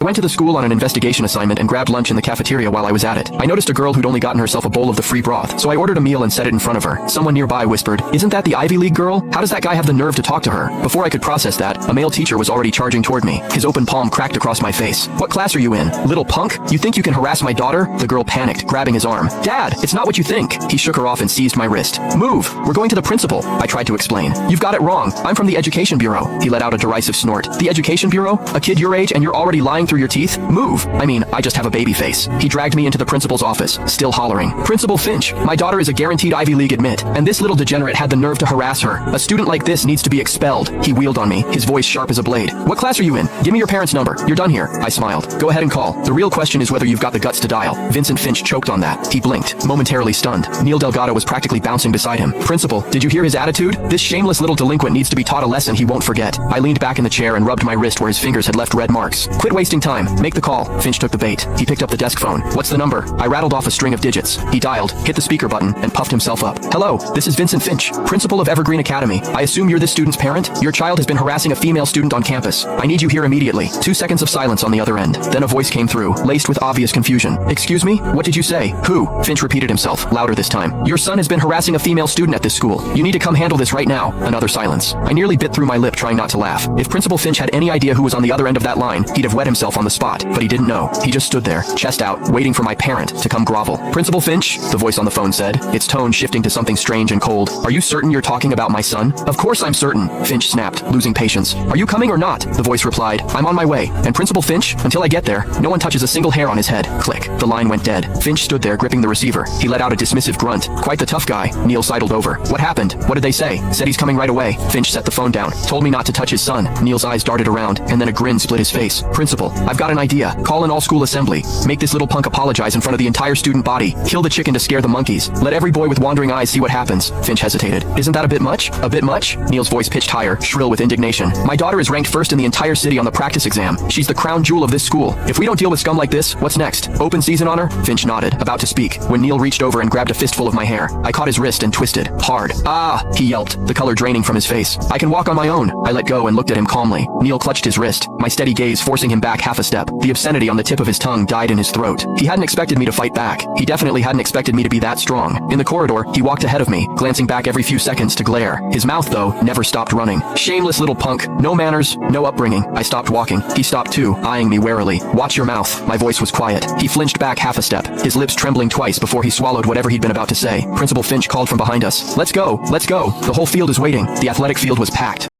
I went to the school on an investigation assignment and grabbed lunch in the cafeteria while I was at it. I noticed a girl who'd only gotten herself a bowl of the free broth, so I ordered a meal and set it in front of her. Someone nearby whispered, "Isn't that the Ivy League girl? How does that guy have the nerve to talk to her?" Before I could process that, a male teacher was already charging toward me. His open palm cracked across my face. "What class are you in? Little punk? You think you can harass my daughter?" The girl panicked, grabbing his arm. "Dad, it's not what you think." He shook her off and seized my wrist. "Move! We're going to the principal," I tried to explain. "You've got it wrong. I'm from the Education Bureau." He let out a derisive snort. "The Education Bureau? A kid your age and you're already lying through your teeth? Move! I mean, I just have a baby face." He dragged me into the principal's office, still hollering, "Principal Finch, my daughter is a guaranteed Ivy League admit, and this little degenerate had the nerve to harass her. A student like this needs to be expelled." He wheeled on me, his voice sharp as a blade. "What class are you in? Give me your parents' number. You're done here." I smiled. "Go ahead and call. The real question is whether you've got the guts to dial." Vincent Finch choked on that. He blinked, momentarily stunned. Neil Delgado was practically bouncing beside him. "Principal, did you hear his attitude? This shameless little delinquent needs to be taught a lesson he won't forget." I leaned back in the chair and rubbed my wrist where his fingers had left red marks. "Quit wasting time. Make the call." Finch took the bait. He picked up the desk phone. "What's the number?" I rattled off a string of digits. He dialed, hit the speaker button, and puffed himself up. "Hello, this is Vincent Finch, principal of Evergreen Academy. I assume you're this student's parent? Your child has been harassing a female student on campus. I need you here immediately." 2 seconds of silence on the other end. Then a voice came through, laced with obvious confusion. "Excuse me? What did you say? Who?" Finch repeated himself, louder this time. "Your son has been harassing a female student at this school. You need to come handle this right now." Another silence. I nearly bit through my lip trying not to laugh. If Principal Finch had any idea who was on the other end of that line, he'd have wet himself on the spot. But he didn't know. He just stood there, chest out, waiting for my parent to come grovel. "Principal Finch?" the voice on the phone said, its tone shifting to something strange and cold. "Are you certain you're talking about my son?" "Of course I'm certain," Finch snapped, losing patience. "Are you coming or not?" the voice replied. "I'm on my way. And Principal Finch, until I get there, no one touches a single hair on his head." Click. The line went dead. Finch stood there gripping the receiver. He let out a dismissive grunt. "Quite the tough guy." Neil sidled over. "What happened? What did they say?" "Said he's coming right away." Finch set the phone down. "Told me not to touch his son." Neil's eyes darted around, and then a grin split his face. "Principal, I've got an idea. Call an all-school assembly. Make this little punk apologize in front of the entire student body. Kill the chicken to scare the monkeys. Let every boy with wandering eyes see what happens." Finch hesitated. "Isn't that a bit much? A bit much?" Neil's voice pitched higher, shrill with indignation. "My daughter is ranked first in the entire city on the practice exam. She's the crown jewel of this school. If we don't deal with scum like this, what's next? Open season on her?" Finch nodded, about to speak, when Neil reached over and grabbed a fistful of my hair. I caught his wrist and twisted. Hard. "Ah!" he yelped, the color draining from his face. "I can walk on my own." I let go and looked at him calmly. Neil clutched his wrist, my steady gaze forcing him back half a step. The obscenity on the tip of his tongue died in his throat. He hadn't expected me to fight back. He definitely hadn't expected me to be that strong. In the corridor, he walked ahead of me, glancing back every few seconds to glare. His mouth, though, never stopped running. "Shameless little punk. No manners, no upbringing." I stopped walking. He stopped too, eyeing me warily. "Watch your mouth." My voice was quiet. He flinched back half a step, his lips trembling twice before he swallowed whatever he'd been about to say. Principal Finch called from behind us. "Let's go, let's go. The whole field is waiting." The athletic field was packed.